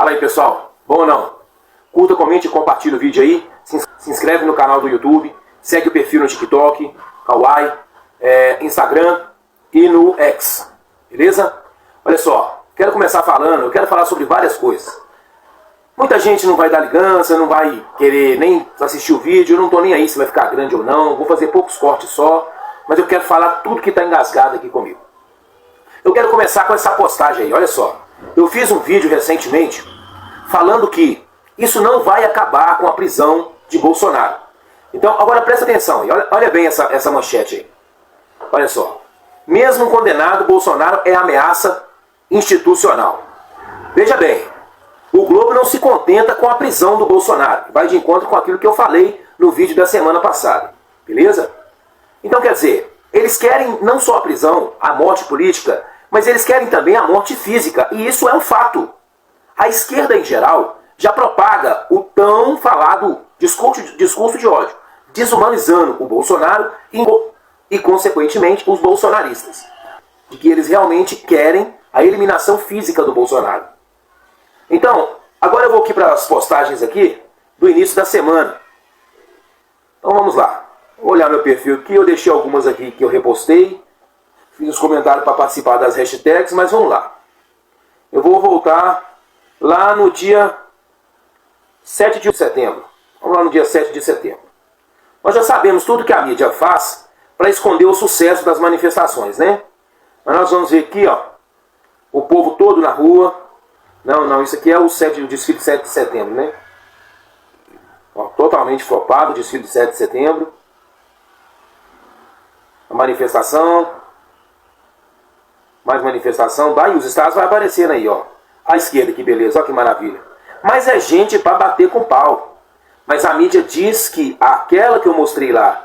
Fala aí, pessoal, bom ou não? Curta, comente e compartilha o vídeo aí, se inscreve no canal do YouTube, segue o perfil no TikTok, Kawaii, Instagram e no X, beleza? Olha só, quero começar falando, eu quero falar sobre várias coisas. Muita gente não vai dar ligança, não vai querer nem assistir o vídeo, eu não tô nem aí se vai ficar grande ou não, vou fazer poucos cortes só, mas eu quero falar tudo que está engasgado aqui comigo. Eu quero começar com essa postagem aí, olha só. Eu fiz um vídeo recentemente falando que isso não vai acabar com a prisão de Bolsonaro. Então, agora presta atenção, olha bem essa manchete aí. Olha só. Mesmo condenado, Bolsonaro é ameaça institucional. Veja bem, o Globo não se contenta com a prisão do Bolsonaro. Vai de encontro com aquilo que eu falei no vídeo da semana passada. Beleza? Então, quer dizer, eles querem não só a prisão, a morte política, mas eles querem também a morte física. E isso é um fato. A esquerda, em geral, já propaga o tão falado discurso de ódio, desumanizando o Bolsonaro e, consequentemente, os bolsonaristas. De que eles realmente querem a eliminação física do Bolsonaro. Então, agora eu vou aqui para as postagens aqui do início da semana. Então vamos lá. Vou olhar meu perfil aqui, eu deixei algumas aqui que eu repostei. Fiz os comentários para participar das hashtags, mas vamos lá. Eu vou voltar lá no dia 7 de setembro. Vamos lá no dia 7 de setembro. Nós já sabemos tudo que a mídia faz para esconder o sucesso das manifestações, né? Mas nós vamos ver aqui, ó, o povo todo na rua. Não, isso aqui é o desfile de 7 de setembro, né? Ó, totalmente flopado o desfile de 7 de setembro. A manifestação. Mais manifestação. Daí os estados vai aparecendo aí, ó. À esquerda, que beleza, ó que maravilha. Mas é gente para bater com pau. Mas a mídia diz que aquela que eu mostrei lá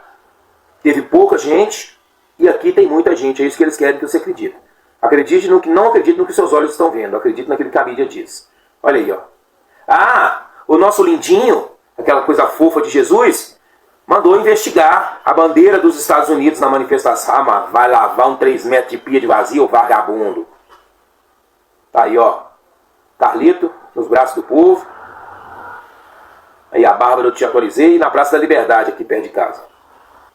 teve pouca gente e aqui tem muita gente. É isso que eles querem que você acredite. Acredite no que não acredite no que seus olhos estão vendo. Acredite naquilo que a mídia diz. Olha aí, ó. Ah, o nosso lindinho, aquela coisa fofa de Jesus, mandou investigar a bandeira dos Estados Unidos na manifestação. Ah, mas vai lavar um 3 metros de pia de vazio, vagabundo. Tá aí, ó. Carlito, nos braços do povo. Aí a Bárbara eu te atualizei na Praça da Liberdade, aqui perto de casa.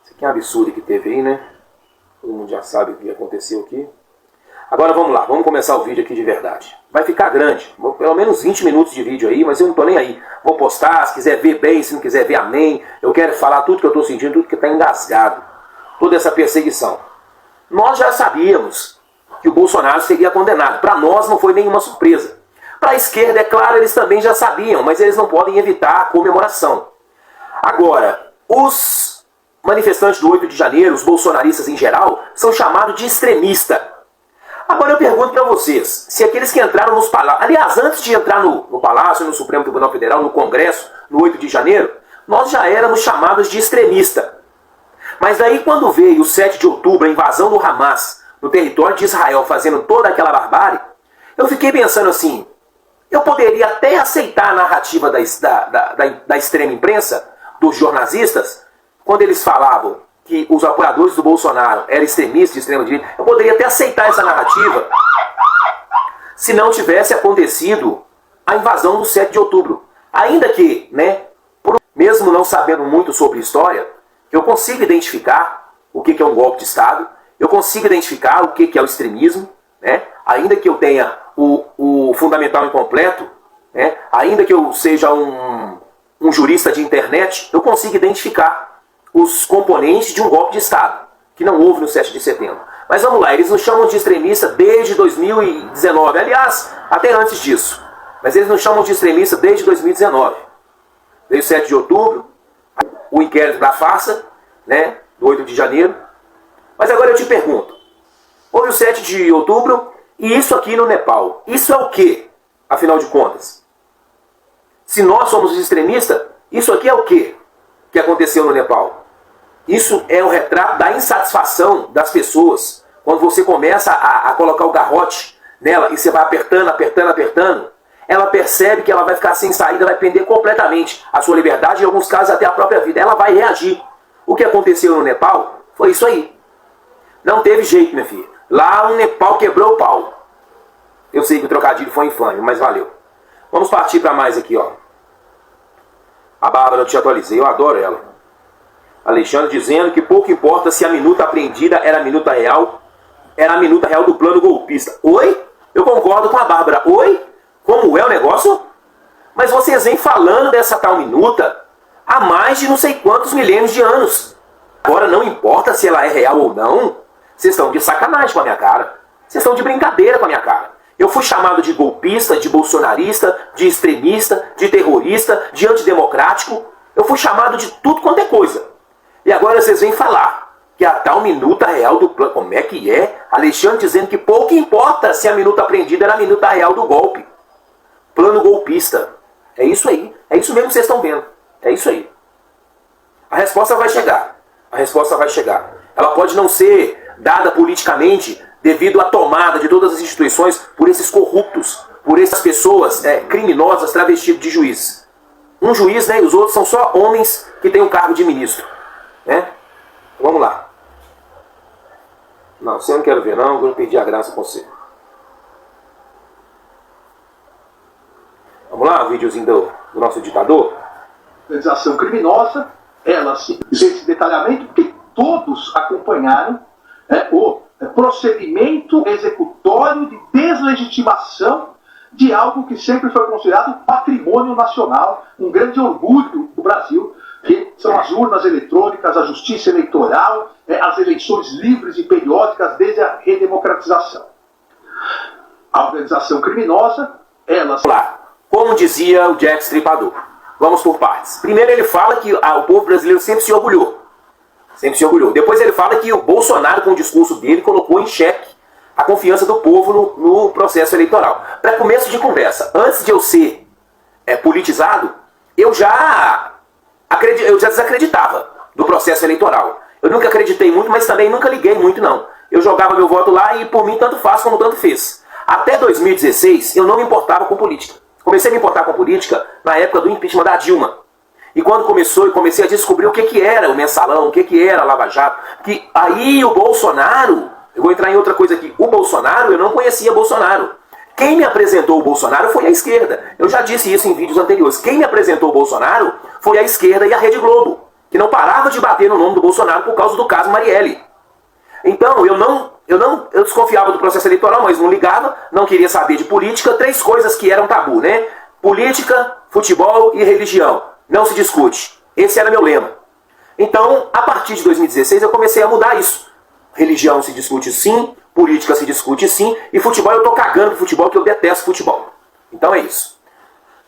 Isso aqui é um absurdo que teve aí, né? Todo mundo já sabe o que aconteceu aqui. Agora vamos lá, vamos começar o vídeo aqui de verdade. Vai ficar grande, pelo menos 20 minutos de vídeo aí, mas eu não tô nem aí. Vou postar, se quiser ver bem, se não quiser ver, amém. Eu quero falar tudo que eu tô sentindo, tudo que tá engasgado. Toda essa perseguição. Nós já sabíamos que o Bolsonaro seria condenado. Para nós não foi nenhuma surpresa. Para a esquerda, é claro, eles também já sabiam, mas eles não podem evitar a comemoração. Agora, os manifestantes do 8 de janeiro, os bolsonaristas em geral, são chamados de extremista. Agora eu pergunto para vocês, se aqueles que entraram nos palácios, aliás, antes de entrar no Palácio, no Supremo Tribunal Federal, no Congresso, no 8 de janeiro, nós já éramos chamados de extremista. Mas daí quando veio o 7 de outubro, a invasão do Hamas no território de Israel, fazendo toda aquela barbárie, eu fiquei pensando assim, eu poderia até aceitar a narrativa da extrema imprensa, dos jornalistas, quando eles falavam que os apoiadores do Bolsonaro eram extremistas de extrema direita, eu poderia até aceitar essa narrativa se não tivesse acontecido a invasão do 7 de outubro. Ainda que, né, mesmo não sabendo muito sobre história, eu consigo identificar o que é um golpe de Estado, eu consigo identificar o que é o extremismo, né, ainda que eu tenha o fundamental incompleto, né, ainda que eu seja um jurista de internet, eu consigo identificar os componentes de um golpe de Estado, que não houve no 7 de setembro. Mas vamos lá, eles nos chamam de extremista desde 2019, aliás, até antes disso. Mas eles nos chamam de extremista desde 2019. Veio o 7 de outubro, o inquérito da farsa, né, do 8 de janeiro. Mas agora eu te pergunto, houve o 7 de outubro e isso aqui no Nepal. Isso é o quê, afinal de contas? Se nós somos extremistas, isso aqui é o quê que aconteceu no Nepal? Isso é um retrato da insatisfação das pessoas. Quando você começa a colocar o garrote nela e você vai apertando, apertando, apertando, ela percebe que ela vai ficar sem saída, vai perder completamente a sua liberdade e em alguns casos até a própria vida. Ela vai reagir. O que aconteceu no Nepal foi isso aí. Não teve jeito, minha filha. Lá o Nepal quebrou o pau. Eu sei que o trocadilho foi infame, mas valeu. Vamos partir para mais aqui, ó. A Bárbara, eu te atualizei, eu adoro ela. Alexandre dizendo que pouco importa se a minuta apreendida era a minuta real do plano golpista. Oi? Eu concordo com a Bárbara. Oi? Como é o negócio? Mas vocês vêm falando dessa tal minuta há mais de não sei quantos milênios de anos. Agora não importa se ela é real ou não. Vocês estão de sacanagem com a minha cara. Vocês estão de brincadeira com a minha cara. Eu fui chamado de golpista, de bolsonarista, de extremista, de terrorista, de antidemocrático. Eu fui chamado de tudo quanto é coisa. E agora vocês vêm falar que a tal minuta real do plano... Como é que é? Alexandre dizendo que pouco importa se a minuta apreendida era a minuta real do golpe. Plano golpista. É isso aí. É isso mesmo que vocês estão vendo. É isso aí. A resposta vai chegar. A resposta vai chegar. Ela pode não ser dada politicamente devido à tomada de todas as instituições por esses corruptos, por essas pessoas criminosas travestidas de juiz. Um juiz, né, e os outros são só homens que têm um cargo de ministro. Né? Vamos lá. Não, você não quero ver não, eu não perdi a graça com você. Vamos lá, videozinho do nosso ditador. Organização criminosa, ela se esse detalhamento, porque todos acompanharam o procedimento executório de deslegitimação de algo que sempre foi considerado patrimônio nacional, um grande orgulho do Brasil, que são as urnas eletrônicas, a justiça eleitoral, as eleições livres e periódicas desde a redemocratização. A organização criminosa, ela... Lá, como dizia o Jack Stripador, vamos por partes. Primeiro ele fala que o povo brasileiro sempre se orgulhou. Sempre se orgulhou. Depois ele fala que o Bolsonaro, com o discurso dele, colocou em xeque a confiança do povo no processo eleitoral. Para começo de conversa, antes de eu ser politizado, eu já desacreditava do processo eleitoral. Eu nunca acreditei muito, mas também nunca liguei muito, não. Eu jogava meu voto lá e por mim tanto faz como tanto fez. Até 2016 eu não me importava com política. Comecei a me importar com política na época do impeachment da Dilma. E quando comecei a descobrir o que era o mensalão, o que era a Lava Jato, que aí o Bolsonaro, eu vou entrar em outra coisa aqui, o Bolsonaro, eu não conhecia Bolsonaro. Quem me apresentou o Bolsonaro foi a esquerda. Eu já disse isso em vídeos anteriores. Quem me apresentou o Bolsonaro foi a esquerda e a Rede Globo, que não parava de bater no nome do Bolsonaro por causa do caso Marielle. Então, eu desconfiava do processo eleitoral, mas não ligava, não queria saber de política, 3 coisas que eram tabu, né? Política, futebol e religião. Não se discute. Esse era meu lema. Então, a partir de 2016, eu comecei a mudar isso. Religião se discute sim, política se discute sim, e futebol eu tô cagando pro futebol, que eu detesto futebol. Então é isso.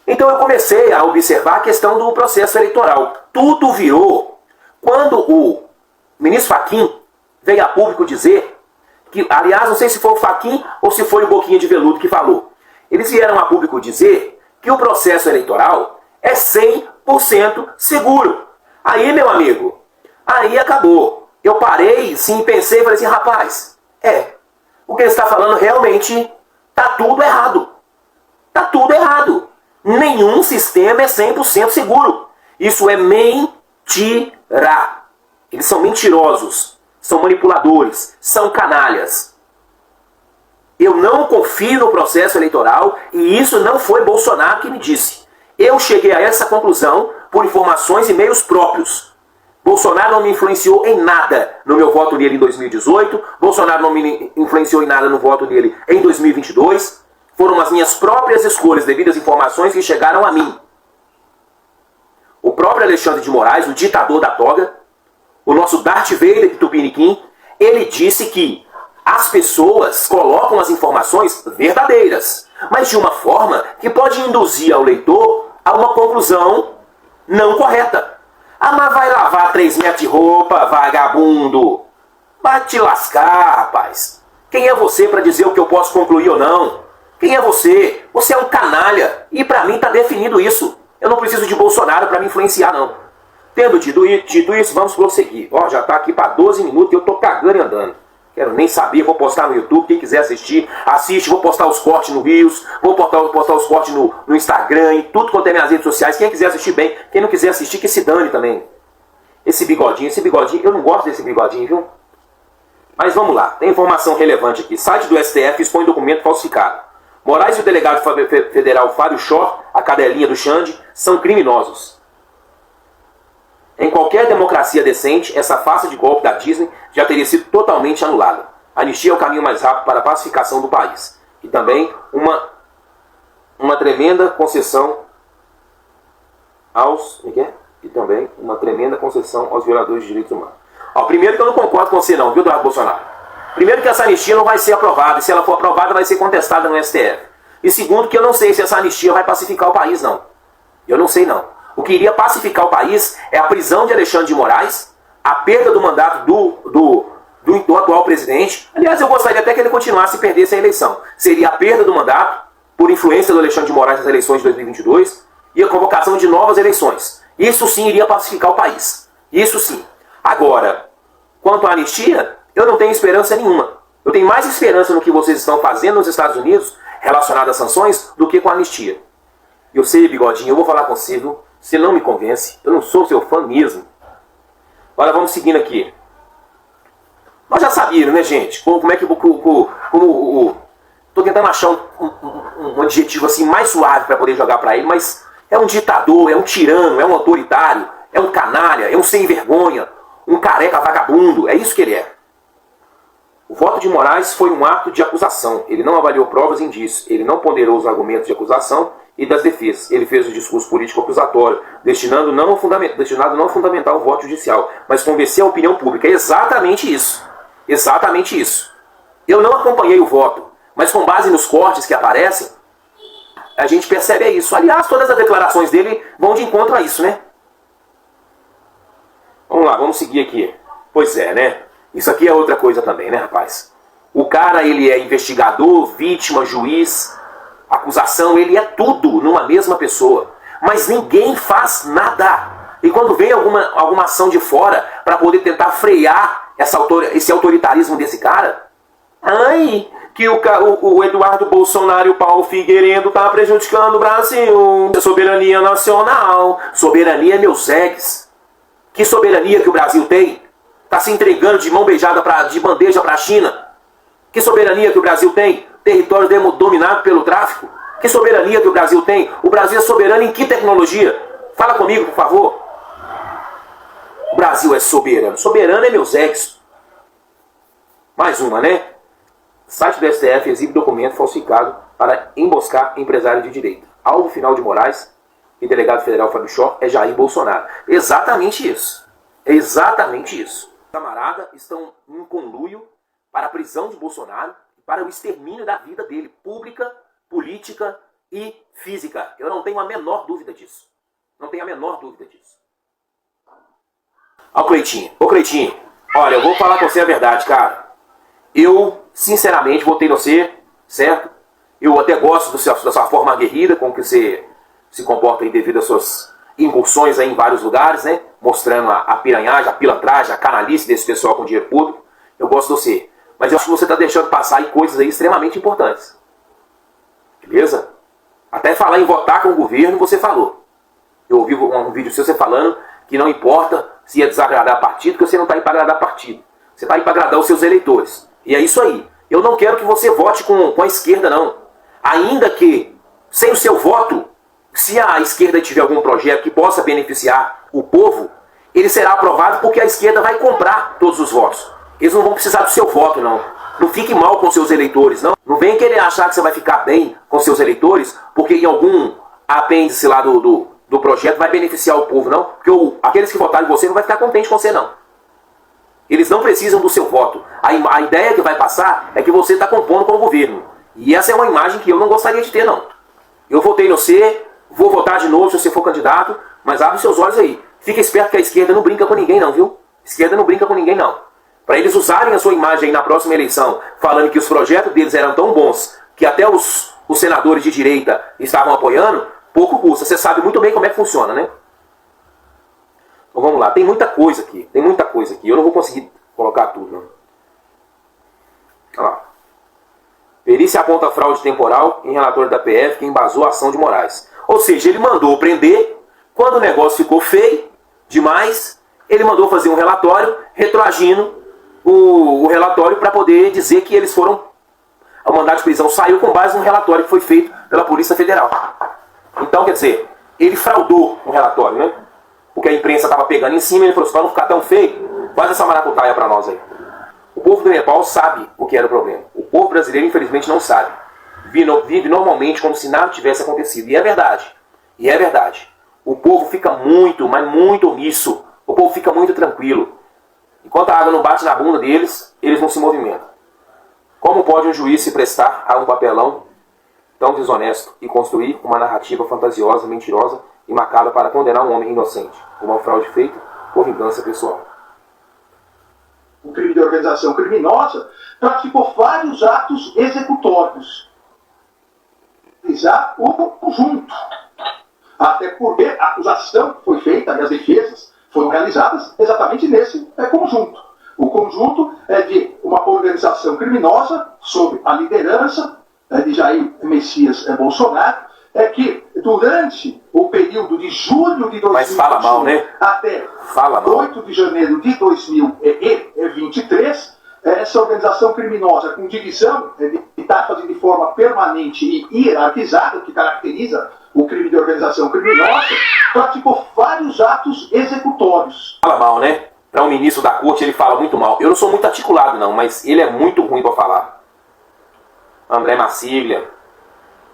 Então eu comecei a observar a questão do processo eleitoral. Tudo virou quando o ministro Fachin veio a público dizer que, aliás, não sei se foi o Fachin ou se foi o Boquinha de Veludo que falou. Eles vieram a público dizer que o processo eleitoral é 100% seguro. Aí, meu amigo, aí acabou. Eu parei, sim, pensei e falei assim, rapaz, o que ele está falando realmente tá tudo errado. Tá tudo errado. Nenhum sistema é 100% seguro. Isso é mentira. Eles são mentirosos, são manipuladores, são canalhas. Eu não confio no processo eleitoral e isso não foi Bolsonaro que me disse. Eu cheguei a essa conclusão por informações e meios próprios. Bolsonaro não me influenciou em nada no meu voto nele em 2018. Bolsonaro não me influenciou em nada no voto dele em 2022. Foram as minhas próprias escolhas devido às informações que chegaram a mim. O próprio Alexandre de Moraes, o ditador da toga, o nosso Darth Vader de Tupiniquim, ele disse que as pessoas colocam as informações verdadeiras, mas de uma forma que pode induzir ao leitor a uma conclusão não correta. Ah, mas vai lavar 3 metros de roupa, vagabundo. Vai te lascar, rapaz. Quem é você para dizer o que eu posso concluir ou não? Quem é você? Você é um canalha. E para mim está definido isso. Eu não preciso de Bolsonaro para me influenciar, não. Tendo dito isso, vamos prosseguir. Ó, já está aqui para 12 minutos e eu estou cagando e andando. Quero nem saber, vou postar no YouTube, quem quiser assistir, assiste, vou postar os cortes no Reels, vou postar os cortes no Instagram, em tudo quanto é minhas redes sociais. Quem quiser assistir bem, quem não quiser assistir, que se dane também. Esse bigodinho, eu não gosto desse bigodinho, viu? Mas vamos lá, tem informação relevante aqui. Site do STF expõe documento falsificado. Moraes e o delegado federal Fábio Shor, a cadelinha do Xande, são criminosos. Em qualquer democracia decente, essa farsa de golpe da Disney já teria sido totalmente anulada. A anistia é o caminho mais rápido para a pacificação do país. E também uma tremenda concessão aos violadores de direitos humanos. Primeiro que eu não concordo com você não, viu, Eduardo Bolsonaro? Primeiro que essa anistia não vai ser aprovada, e se ela for aprovada vai ser contestada no STF. E segundo que eu não sei se essa anistia vai pacificar o país, não. Eu não sei não. O que iria pacificar o país é a prisão de Alexandre de Moraes, a perda do mandato do atual presidente. Aliás, eu gostaria até que ele continuasse e perdesse a eleição. Seria a perda do mandato, por influência do Alexandre de Moraes nas eleições de 2022, e a convocação de novas eleições. Isso sim iria pacificar o país. Isso sim. Agora, quanto à anistia, eu não tenho esperança nenhuma. Eu tenho mais esperança no que vocês estão fazendo nos Estados Unidos, relacionado às sanções, do que com a anistia. Eu sei, Bigodinho, eu vou falar com você, viu? Você não me convence. Eu não sou seu fã mesmo. Agora vamos seguindo aqui. Nós já sabíamos, né, gente? Como é que... Tô tentando achar um adjetivo assim mais suave para poder jogar para ele, mas é um ditador, é um tirano, é um autoritário, é um canalha, é um sem vergonha, um careca vagabundo. É isso que ele é. O voto de Moraes foi um ato de acusação. Ele não avaliou provas e indícios. Ele não ponderou os argumentos de acusação e das defesas. Ele fez o discurso político acusatório, destinado não a fundamentar o voto judicial, mas convencer a opinião pública. É exatamente isso. Exatamente isso. Eu não acompanhei o voto, mas com base nos cortes que aparecem, a gente percebe isso. Aliás, todas as declarações dele vão de encontro a isso, né? Vamos lá, vamos seguir aqui. Pois é, né? Isso aqui é outra coisa também, né, rapaz? O cara, ele é investigador, vítima, juiz, acusação, ele é tudo numa mesma pessoa. Mas ninguém faz nada. E quando vem alguma ação de fora para poder tentar frear esse autoritarismo desse cara, ai, que o Eduardo Bolsonaro e o Paulo Figueiredo tá prejudicando o Brasil. Soberania nacional. Soberania, meus ex. Que soberania que o Brasil tem? Tá se entregando de mão beijada, de bandeja para a China? Que soberania que o Brasil tem? Território dominado pelo tráfico? Que soberania que o Brasil tem? O Brasil é soberano em que tecnologia? Fala comigo, por favor. O Brasil é soberano. Soberano é meus ex. Mais uma, né? O site do STF exibe documento falsificado para emboscar empresário de direito. Alvo final de Moraes e delegado federal Fábio Shor é Jair Bolsonaro. Exatamente isso. É exatamente isso. Os camaradas estão em conluio para a prisão de Bolsonaro e para o extermínio da vida dele, pública, política e física. Eu não tenho a menor dúvida disso. Não tenho a menor dúvida disso. Ó, Cleitinho. Ô, Cleitinho, olha, eu vou falar com você a verdade, cara. Eu, sinceramente, votei no você, certo? Eu até gosto da sua forma aguerrida, com que você se comporta aí devido às suas incursões aí em vários lugares, né? Mostrando a piranhagem, a pilantragem, a canalice desse pessoal com dinheiro público. Eu gosto de você. Mas eu acho que você está deixando passar aí coisas aí extremamente importantes. Beleza? Até falar em votar com o governo, você falou. Eu ouvi um vídeo seu você falando que não importa se ia desagradar partido, porque você não está aí para agradar partido. Você está aí para agradar os seus eleitores. E é isso aí. Eu não quero que você vote com a esquerda, não. Ainda que, sem o seu voto, se a esquerda tiver algum projeto que possa beneficiar o povo, ele será aprovado porque a esquerda vai comprar todos os votos. Eles não vão precisar do seu voto, não. Não fique mal com seus eleitores, não. Não venha querer achar que você vai ficar bem com seus eleitores porque em algum apêndice lá do projeto vai beneficiar o povo, não. Porque aqueles que votaram em você não vai ficar contente com você, não. Eles não precisam do seu voto. A ideia que vai passar é que você está compondo com o governo. E essa é uma imagem que eu não gostaria de ter, não. Eu votei no você, vou votar de novo se você for candidato, mas abre seus olhos aí. Fica esperto que a esquerda não brinca com ninguém, não, viu? A esquerda não brinca com ninguém, não. Para eles usarem a sua imagem aí na próxima eleição, falando que os projetos deles eram tão bons que até os senadores de direita estavam apoiando, pouco custa. Você sabe muito bem como é que funciona, né? Então vamos lá, tem muita coisa aqui. Tem muita coisa aqui. Eu não vou conseguir colocar tudo, não. Olha lá. Perícia aponta fraude temporal em relatório da PF que embasou a ação de Moraes. Ou seja, ele mandou prender, quando o negócio ficou feio demais, ele mandou fazer um relatório, retroagindo o relatório para poder dizer que eles foram o mandado de prisão saiu com base num relatório que foi feito pela Polícia Federal. Então, quer dizer, ele fraudou um relatório, né? Porque a imprensa estava pegando em cima e ele falou assim, para não ficar tão feio, faz essa maracutaia para nós aí. O povo do Nepal sabe o que era o problema. O povo brasileiro, infelizmente, não sabe. Vive normalmente como se nada tivesse acontecido. E é verdade. E é verdade. O povo fica muito, mas muito omisso. O povo fica muito tranquilo. Enquanto a água não bate na bunda deles, eles não se movimentam. Como pode um juiz se prestar a um papelão tão desonesto e construir uma narrativa fantasiosa, mentirosa e macabra para condenar um homem inocente, por uma fraude feita por vingança pessoal? O crime de organização criminosa praticou vários atos executórios. O conjunto. Até porque a acusação foi feita e as defesas foram realizadas exatamente nesse conjunto. O conjunto é de uma organização criminosa sob a liderança de Jair Messias Bolsonaro, que durante o período de julho de 2021 até 8 de janeiro de 2023, essa organização criminosa com divisão de tarefas de forma permanente e hierarquizada, que caracteriza o crime de organização criminosa, praticou vários atos executórios. Fala mal, né? Para um ministro da corte ele fala muito mal. Eu não sou muito articulado não, mas ele é muito ruim para falar. André Marcília.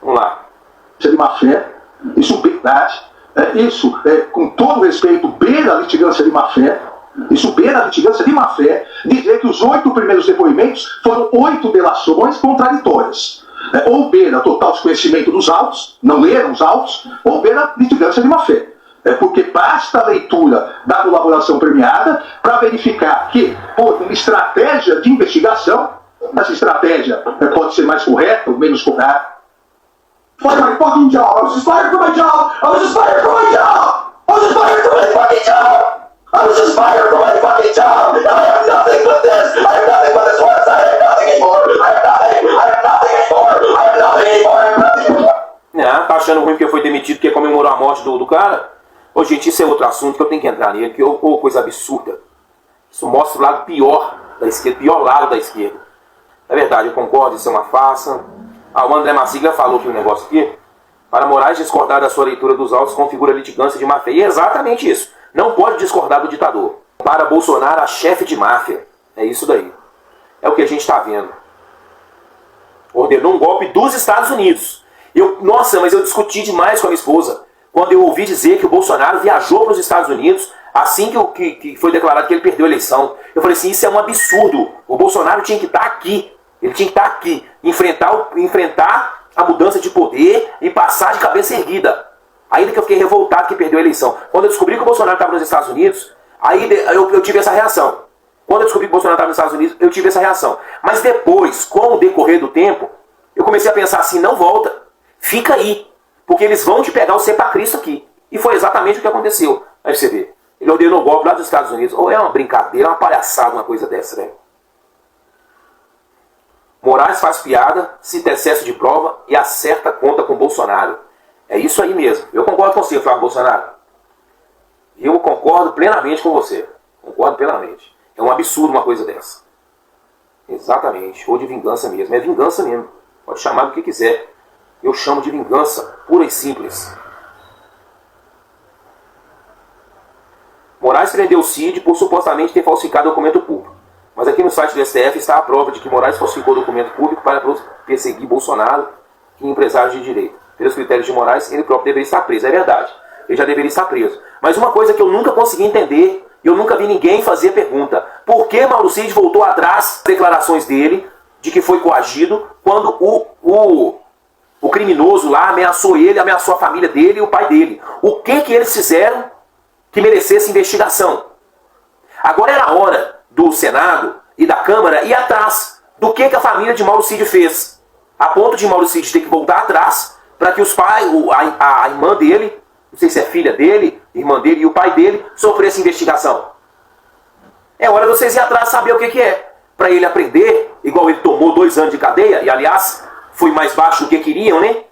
Vamos lá. De má fé, isso com todo respeito, beira a litigância de má fé. Isso beira a litigância de má fé, dizer que os 8 primeiros depoimentos foram 8 delações contraditórias. Ou beira total desconhecimento dos autos, não leram os autos, ou beira litigância de má fé. Porque basta a leitura da colaboração premiada para verificar que, por uma estratégia de investigação, essa estratégia pode ser mais correta ou menos correta. Fired my fucking job! I was just fired from my job! I was just fired from my job! I was just fired from my fucking job! I was just fired from my fucking job! I have nothing but this! I have nothing but this once! I have nothing anymore! I have nothing! I have nothing anymore! I have nothing anymore! I have nothing anymore! Tá achando ruim porque foi demitido porque comemorou a morte do cara? Ô gente, isso é outro assunto que eu tenho que entrar nele, que coisa absurda. Isso mostra o lado pior da esquerda, pior lado da esquerda. É verdade, eu concordo, isso é uma farsa. O André Marcília falou que o negócio aqui, para Moraes discordar da sua leitura dos autos configura litigância de má-fé. E é exatamente isso. Não pode discordar do ditador. Para Bolsonaro, a chefe de máfia. É isso daí. É o que a gente está vendo. Ordenou um golpe dos Estados Unidos. Nossa, mas eu discuti demais com a minha esposa quando eu ouvi dizer que o Bolsonaro viajou para os Estados Unidos assim que foi declarado que ele perdeu a eleição. Eu falei assim, isso é um absurdo. O Bolsonaro tinha que estar aqui. Ele tinha que estar aqui, enfrentar a mudança de poder e passar de cabeça erguida. Ainda que eu fiquei revoltado que perdeu a eleição. Quando eu descobri que o Bolsonaro estava nos Estados Unidos, aí eu tive essa reação. Quando eu descobri que o Bolsonaro estava nos Estados Unidos, eu tive essa reação. Mas depois, com o decorrer do tempo, eu comecei a pensar assim, não volta, fica aí, porque eles vão te pegar o ser para Cristo aqui. E foi exatamente o que aconteceu. Aí você vê, ele ordenou o golpe lá dos Estados Unidos. Ou é uma brincadeira, é uma palhaçada, uma coisa dessa, velho. Moraes faz piada, cita excesso de prova e acerta conta com Bolsonaro. É isso aí mesmo. Eu concordo com você, Flávio Bolsonaro. Eu concordo plenamente com você. Concordo plenamente. É um absurdo uma coisa dessa. Exatamente. Ou de vingança mesmo. É vingança mesmo. Pode chamar do que quiser. Eu chamo de vingança pura e simples. Moraes prendeu o Cid por supostamente ter falsificado documento público. Mas aqui no site do STF está a prova de que Moraes falsificou documento público para perseguir Bolsonaro e empresários de direito. Pelos critérios de Moraes, ele próprio deveria estar preso. É verdade, ele já deveria estar preso. Mas uma coisa que eu nunca consegui entender, eu nunca vi ninguém fazer pergunta. Por que Mauro Cid voltou atrás das declarações dele de que foi coagido quando o criminoso lá ameaçou ele, ameaçou a família dele e o pai dele? O que eles fizeram que merecesse investigação? Agora era a hora do Senado e da Câmara ir atrás do que a família de Mauro Cid fez. A ponto de Mauro Cid ter que voltar atrás para que os pais, a irmã dele, não sei se é filha dele, irmã dele e o pai dele, sofressem investigação. É hora de vocês ir atrás saber o que é. Para ele aprender, igual ele tomou 2 anos de cadeia, e aliás, foi mais baixo do que queriam, né?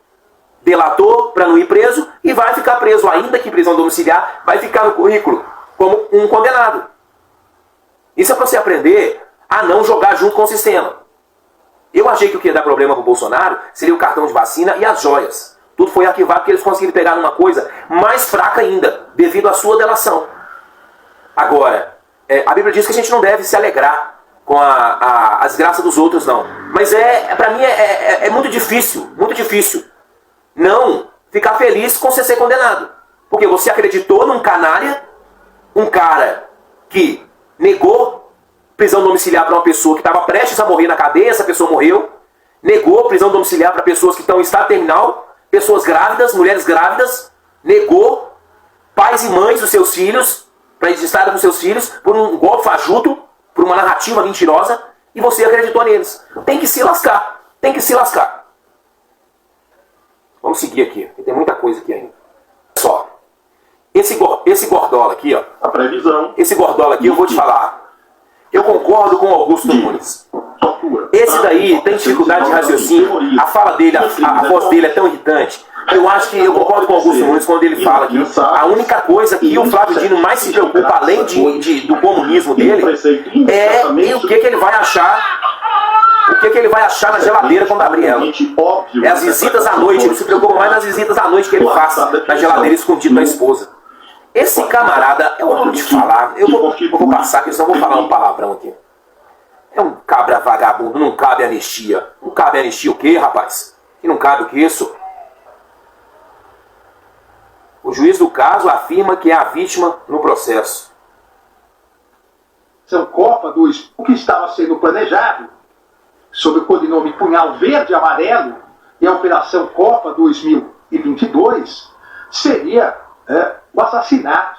Delatou para não ir preso e vai ficar preso, ainda que prisão domiciliar, vai ficar no currículo como um condenado. Isso é para você aprender a não jogar junto com o sistema. Eu achei que o que ia dar problema pro Bolsonaro seria o cartão de vacina e as joias. Tudo foi arquivado porque eles conseguiram pegar numa coisa mais fraca ainda, devido à sua delação. Agora, a Bíblia diz que a gente não deve se alegrar com a desgraça dos outros, não. Mas pra mim é muito difícil não ficar feliz com você ser condenado. Porque você acreditou num canalha, um cara que negou prisão domiciliar para uma pessoa que estava prestes a morrer na cadeia, essa pessoa morreu, negou prisão domiciliar para pessoas que estão em estado terminal, pessoas grávidas, mulheres grávidas, negou pais e mães dos seus filhos, para eles estarem com seus filhos, por um golpe fajuto, por uma narrativa mentirosa, e você acreditou neles. Tem que se lascar, tem que se lascar. Vamos seguir aqui, tem muita coisa aqui ainda. Só, esse gordola aqui, ó. A previsão. Esse gordola aqui, eu vou te falar. Eu concordo com o Augusto Nunes. Esse daí tem dificuldade de raciocínio, a fala dele, a voz dele é tão irritante. Eu acho que eu concordo com o Augusto Nunes quando ele fala que a única coisa que o Flávio Dino mais se preocupa, além do comunismo dele, é o que ele vai achar. O que ele vai achar na geladeira quando abrir ela. É as visitas à noite, ele se preocupa mais nas visitas à noite que ele faz na geladeira escondido da esposa. Esse camarada, eu vou te falar, eu vou passar aqui, senão eu vou falar um palavrão aqui. É um cabra vagabundo, não cabe anistia. Não cabe anistia o quê, rapaz? E não cabe o que isso? O juiz do caso afirma que é a vítima no processo. São Copa o que estava sendo planejado, sob o codinome Punhal Verde e Amarelo, e a Operação Copa 2022, seria o assassinato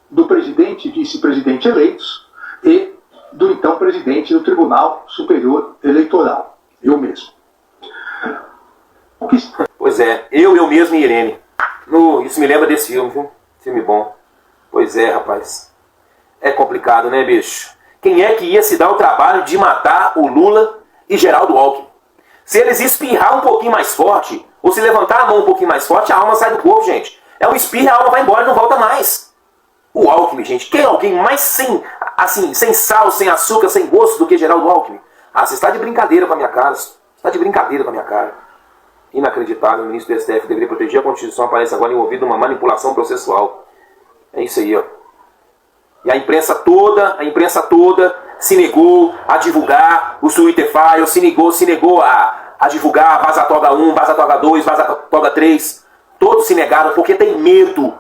do presidente e vice-presidente eleitos e do então presidente do Tribunal Superior Eleitoral, eu mesmo. Pois é, eu mesmo e Irene. Isso me lembra desse filme, viu? Filme bom. Pois é, rapaz. É complicado, né, bicho? Quem é que ia se dar o trabalho de matar o Lula e Geraldo Alckmin? Se eles espirrar um pouquinho mais forte, ou se levantar a mão um pouquinho mais forte, a alma sai do corpo, gente. É um espirro, a alma vai embora e não volta mais. O Alckmin, gente, quem é alguém mais sem sal, sem açúcar, sem gosto do que Geraldo Alckmin? Ah, você está de brincadeira com a minha cara. Você está de brincadeira com a minha cara. Inacreditável, o ministro do STF deveria proteger a Constituição, aparece agora envolvido numa manipulação processual. É isso aí, ó. E a imprensa toda se negou a divulgar o Twitter Files, se negou a divulgar Vaza Toga 1, Vaza Toga 2, Vaza Toga 3. Todos se negaram porque tem medo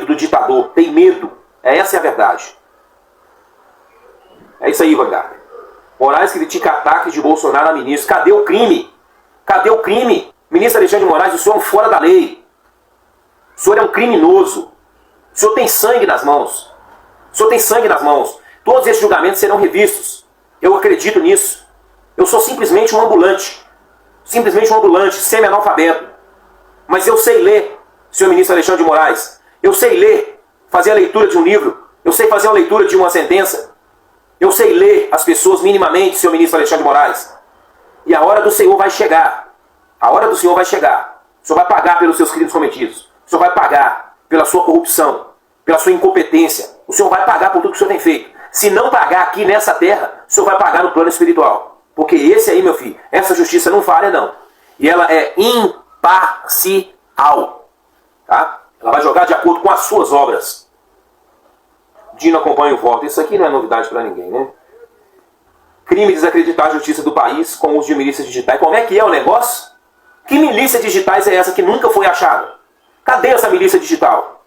do ditador, tem medo. Essa é a verdade. É isso aí, Vanguarda. Moraes critica ataques de Bolsonaro a ministro. Cadê o crime? Cadê o crime? Ministro Alexandre de Moraes, o senhor é um fora da lei. O senhor é um criminoso. O senhor tem sangue nas mãos. O senhor tem sangue nas mãos. Todos esses julgamentos serão revistos. Eu acredito nisso. Eu sou simplesmente um ambulante. Simplesmente um ambulante, semi-analfabeto. Mas eu sei ler, senhor ministro Alexandre de Moraes. Eu sei ler, fazer a leitura de um livro. Eu sei fazer a leitura de uma sentença. Eu sei ler as pessoas minimamente, senhor ministro Alexandre de Moraes. E a hora do Senhor vai chegar. A hora do Senhor vai chegar. O Senhor vai pagar pelos seus crimes cometidos. O Senhor vai pagar pela sua corrupção, pela sua incompetência. O Senhor vai pagar por tudo que o Senhor tem feito. Se não pagar aqui nessa terra, o Senhor vai pagar no plano espiritual. Porque esse aí, meu filho, essa justiça não falha, não. E ela é imparcial. Tá? Ela vai jogar de acordo com as suas obras. Dino acompanha o voto. Isso aqui não é novidade para ninguém, né? Crime de desacreditar a justiça do país com o uso de milícias digitais. Como é que é o negócio? Que milícia digitais é essa que nunca foi achada? Cadê essa milícia digital?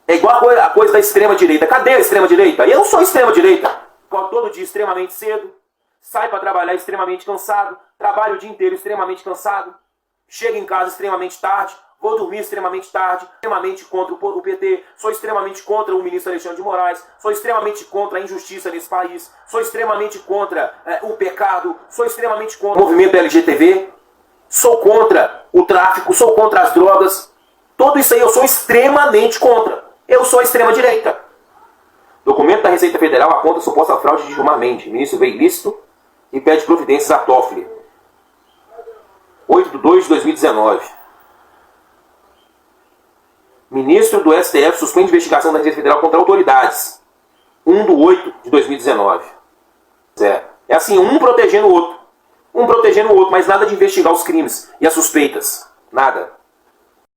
É igual a coisa da extrema-direita. Cadê a extrema-direita? Eu sou extrema-direita. Acordo todo dia extremamente cedo, saio para trabalhar extremamente cansado, trabalho o dia inteiro extremamente cansado, chego em casa extremamente tarde, vou dormir extremamente tarde, extremamente contra o PT, sou extremamente contra o ministro Alexandre de Moraes, sou extremamente contra a injustiça nesse país, sou extremamente contra o pecado, sou extremamente contra o movimento LGTB, sou contra o tráfico, sou contra as drogas. Tudo isso aí eu sou extremamente contra. Eu sou a extrema-direita. Documento da Receita Federal aponta a suposta fraude de Gilmar Mendes. Ministro vê ilícito e pede providências a Toffoli. 8/2/2019. Ministro do STF suspende investigação da Receita Federal contra autoridades. 1/8/2019. É assim, um protegendo o outro. Um protegendo o outro, mas nada de investigar os crimes e as suspeitas. Nada.